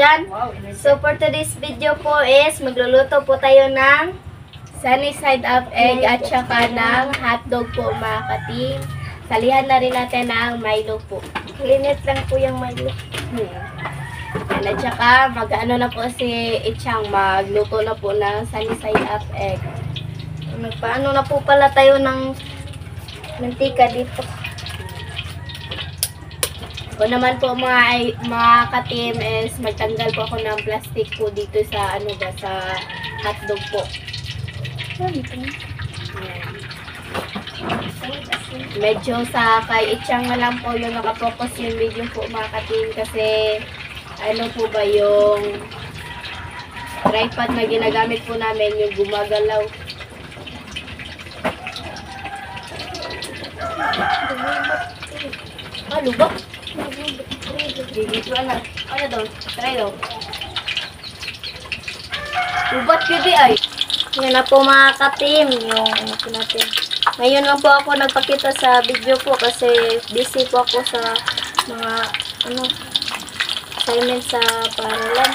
dyan. So for today's video po is magluluto po tayo ng sunny side up egg at saka ng hotdog po mga katim. Salihan na rin natin ng Milo po. Linit lang po yung Milo. At saka mag-ano na po si Ichang, magluto na po ng sunny side up egg. Nagpaano na po pala tayo ng mantika dito. Ako naman po mga katim is magtanggal po ako ng plastic po dito sa sa hotdog po. Ayan. Medyo sa kay Ichang na lang po yung nakapokus yung video po mga katim kasi ano po ba yung tripod na ginagamit po namin yung gumagalaw. Lubak. Dito ano daw? Try daw. Ubat gidi ay. Yan na po mga katim, yung ano po natin. Ngayon lang po ako nagpakita sa video po kasi busy po ako sa mga assignment sa paralan.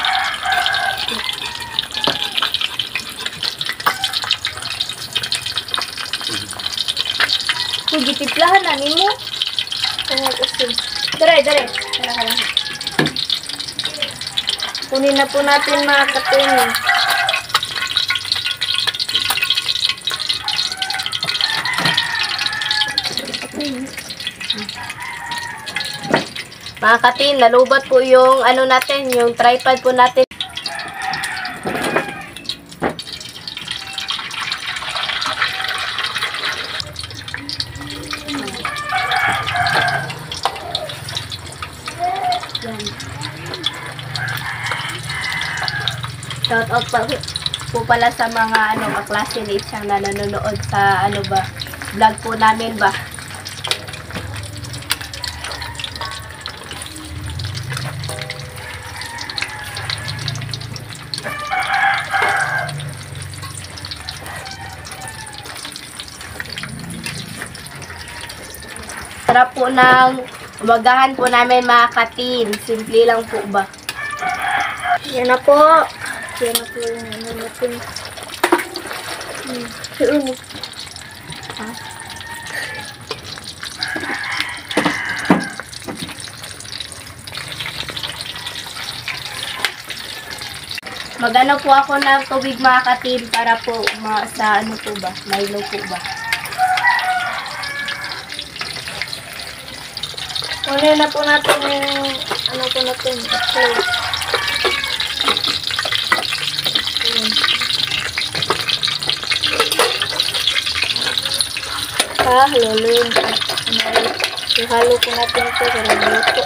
Kung gitiplahan na nimo. Dere. Kunin na po natin mga katim. Mga katim, nalubat po yung natin, yung tripod po natin. Shout out po pala sa mga kaklase ni Ichang na nanonood sa vlog po namin ba. Sarap po ng umagahan po namin mga katim. Simple lang po ba. Yan na po. Yan na po yung natin. Magano po ako ng tubig mga katim para po sa po ba? Milo po ba? Kunin na po natin yung po natin. Haluin. Ihalo po natin ito para maluto.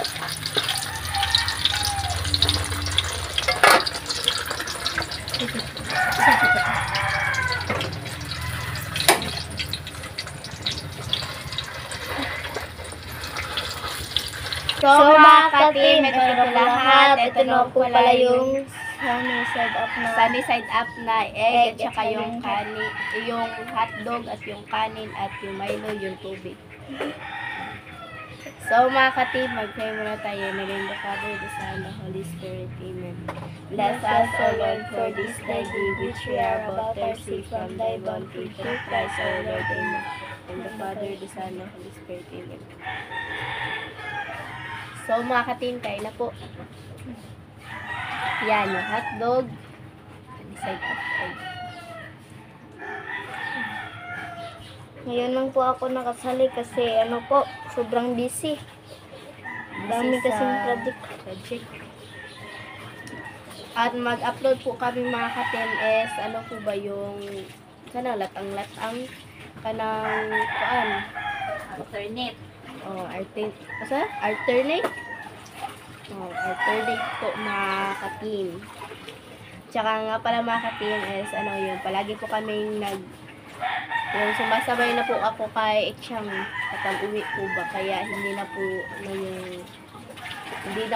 So mga katim, ito na po lahat. Ito na po pala yung sunny side up na egg at saka yung hotdog at yung kanin at yung Milo, yung tubig. So mga katim, mag-pray muna tayo. Naging the Father, the Son, the Holy Spirit. Amen. Bless us, O Lord, for this day which we are about to receive from thy bounty through Christ our Lord. Amen. And the Father, the Son, the Holy Spirit. Amen. So mga katim, kain na po. Yan, yung hotdog. Side up egg. Ngayon lang po ako nakasali kasi sobrang busy. Dami kasing project. At mag-upload po kami mga katim is po ba yung latang-latang kanang alternate. Alternate? Alternate po mga katim. Tsaka nga pala mga katim is palagi po kaming yung sumasabay na po ako kay Ichang kapag uwi po ba, kaya hindi na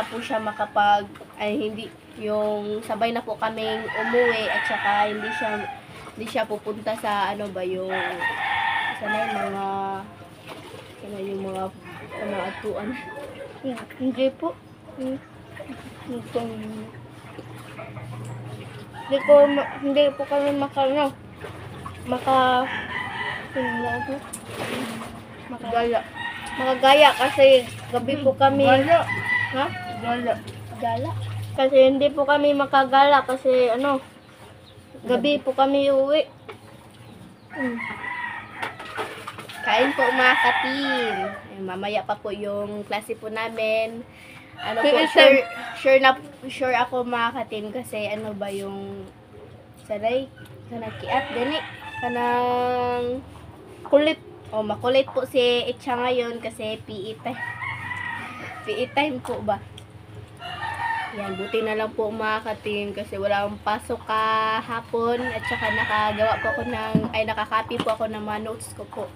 po siya hindi yung sabay na po kaming umuwi at saka hindi siya pupunta sa yung mga atuan. Hindi po. Hindi po kami Gala. makagaya kasi gabi po kami. Gala. Ha? Gala. Gala? Kasi hindi po kami makagala kasi gabi po kami uwi. Kain po mga ka-team. Mamaya pa po yung klase po namin. Sure ako mga ka-team kasi yung sanay, kanakiat, gani, kanang kulit. Makulit po si Itcha ngayon kasi PE time. PE time po ba? Yan, buti na lang po mga ka-team kasi wala akong pasok kahapon at saka nakakopy po ako ng mga notes ko po.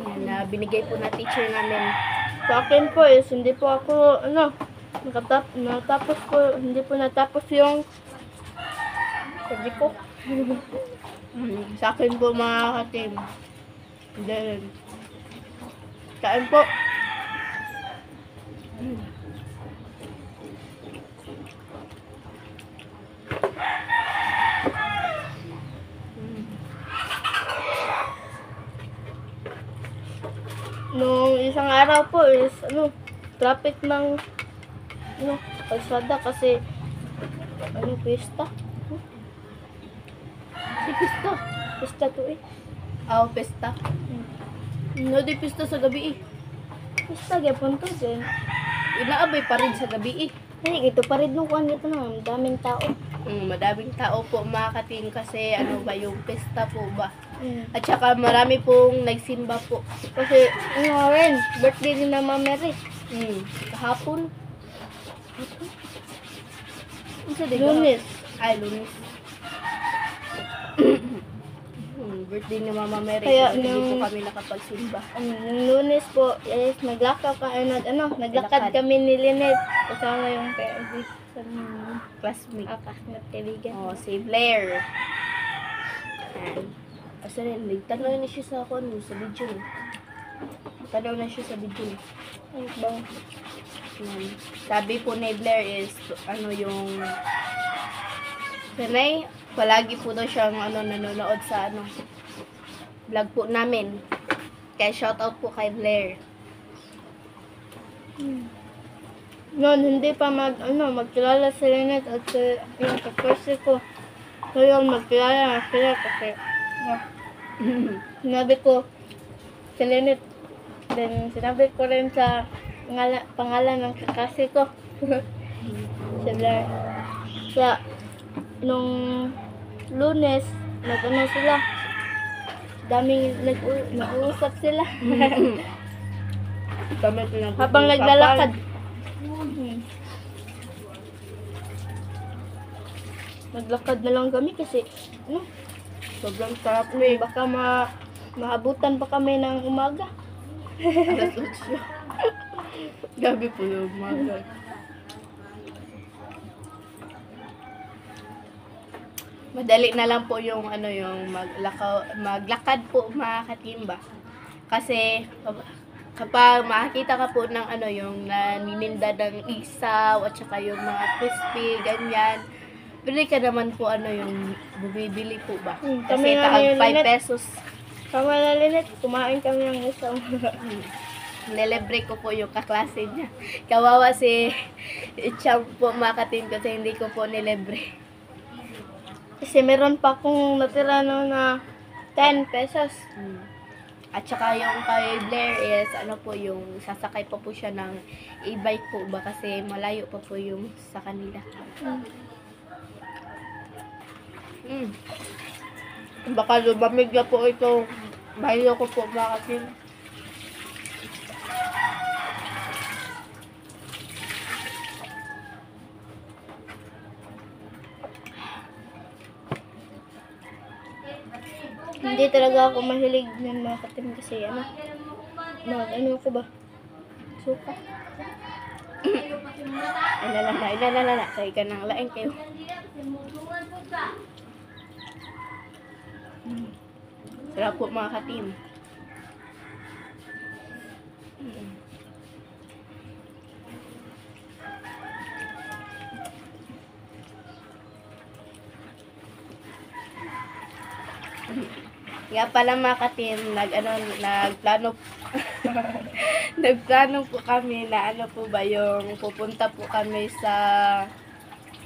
Yan, na binigay po na teacher namin. Sa akin po hindi po ako, hindi po natapos yung sabi ko. Sa akin po mga ka-team. Then, kain po. Nung isang araw po traffic ng kalsada kasi pista. Si pista. Pista to pista. Di pista sa gabi Pista gyapon to din. Inaabay pa rin sa gabi Ay, ito pa rin nung dito na, daming tao. Madaming tao po mga ka-team kasi yung pista po ba. At saka marami pong nagsimba po. Kasi rin, birthday din na Mama Mary. Kahapon. Lunes. Ay, Lunes. Birthday ni Mama Mary. Kaya hindi po kami nakapagsimba. Lunes po, naglakad kami ni Lynette. Kasama yung classmate. Classmate kaibigan. Si Blair. Asa rin, nagtanaw na siya sa video. Tanaw na siya sa video. Ay, bang. Sabi po ni Blair is, sanay, palagi po daw siyang nanonood sa vlog po namin. Kaya shoutout po kay Blair. Noon, hindi pa magkilala si Lynette at yung kakursi ko. Ngayon, magkilala na sila kasi sinabi ko si Lynette. Then, sinabi ko rin sa pangalan ng kakasi ko. Si Blair. Nung Lunes, sila. Daming nag-uusap sila. Habang naglalakad. Naglakad na lang kami kasi sobrang sarap baka maabutan pa kami ng umaga. Alas 8. Gabi po yung umaga. Madali na lang po yung maglakad po mga katimba. Kasi kapag makakita ka po ng yung nanininda ng isaw at saka yung mga crispy, ganyan. Bili ka naman po yung bumibili po ba? Kasi taag 5 pesos. Kama na Lynette, kumain kami ng isaw. Nilibre ko po yung kaklase niya. Kawawa si Cham po mga katim kasi hindi ko po nilibre. Kasi meron pa akong natira na 10 pesos. At saka yung kay Blair is yung sasakay pa po siya ng e-bike po ba kasi malayo pa po yung sa kanila. Baka lumamig na po ito. Bayo ko po bakasin. Hindi talaga ako mahilig ng mga katim kasi ko ba? Suka. Ilalala. Kaya ka nang laing kayo. Sarap po mga katim. Nga pala mga katim, nagplano nagplano po kami na ano po ba yung pupunta po kami sa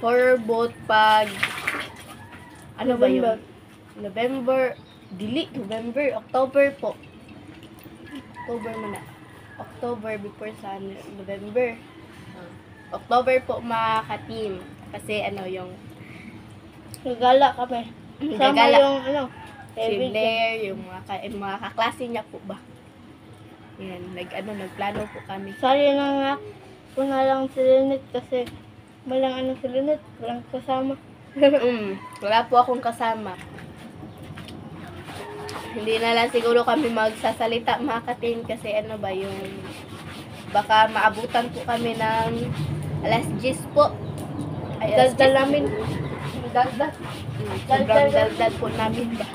horror boat pag ano ba yun? November, October po. October muna. October before sa November. October po mga katim. Kasi ano yung Gagala kami. Sama gagala. yung ano. Si Blair, yung mga kaklase niya po ba. Yan, nagplano po kami. Sorry na nga po na lang si Lynette kasi walang si Lynette. Walang kasama. Wala po akong kasama. Hindi na lang siguro kami magsasalita mga katim kasi ano ba yung baka maabutan po kami ng alas 10 po. Ay, Daldal namin. Daldal. Sobrang daldal po namin ba.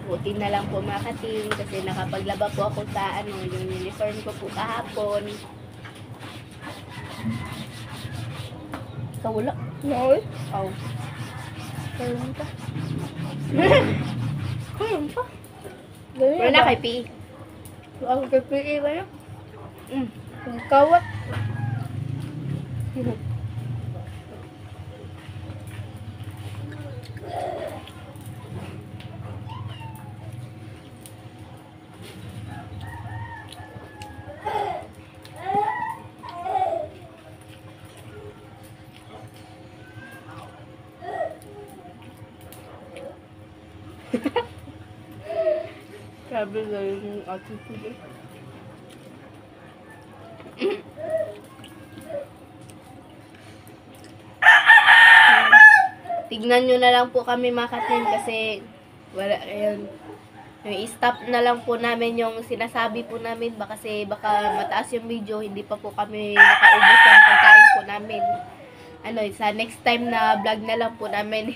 Buti na lang po mga katim kasi nakapaglaba po ako sa yung uniform ko po kahapon. Kawala. No. Oh. Kailan pa? Kaya pa. Ganyan Wala ba? kay PE. Ang PPE ba yun? Mm. Ang kawat. Grabe na yung attitude. Tignan nyo na lang po kami mga katim kasi wala, ayun. Yung i-stop na lang po namin yung sinasabi po namin kasi baka mataas yung video, hindi pa po kami nakaubos ng pagkain po namin. Sa next time na vlog na lang po namin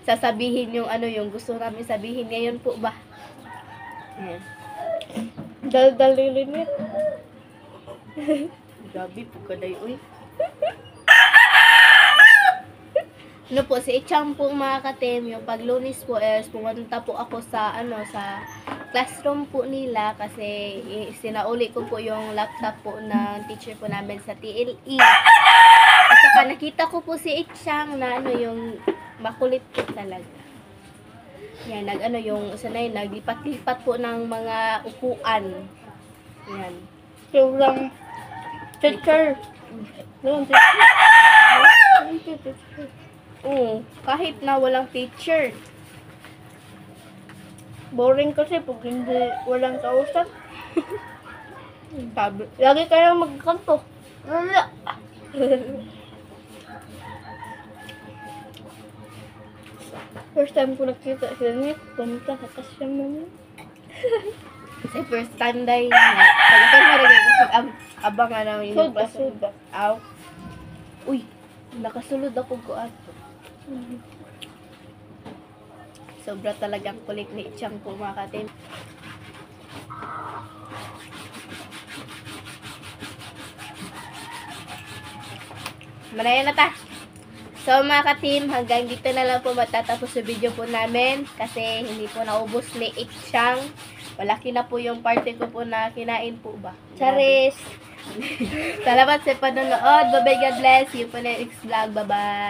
sasabihin yung yung gusto namin sabihin ngayon po ba. Ayan. Daldal ni Lynette. Grabe po kaday, uy. Ano po, si Ichang po mga katim, yung paglunis po is pumunta po ako sa sa classroom po nila kasi sinauli ko po yung laptop po ng teacher po namin sa TLE. At saka nakita ko po si Ichang na yung makulit po talaga. Yan, yung sanay, naglipat-lipat po ng mga upuan. Yan. Sobrang teacher. Walang teacher. Kahit na walang teacher. Boring kasi pag hindi walang kausap. Sabi, Lagi kayong magkanto. Wala. First time ko nakita si Lynette, punta sa kasyam namin. kasi first time dahil pagkakita mo rin kasi abangan namin yung Suda, classroom. suda. Aw. Uy, nakasulod ako ko ato. Sobra talagang kulit ni Chang po mga katim. Manaya na ta. So mga ka-team, hanggang dito na lang po matatapos sa video po namin kasi hindi po naubos ni Ichang. Malaki na po yung parte ko po na kinain po ba? Charis! Salamat sa panonood. Bye-bye, God bless. See you po next vlog. Bye-bye.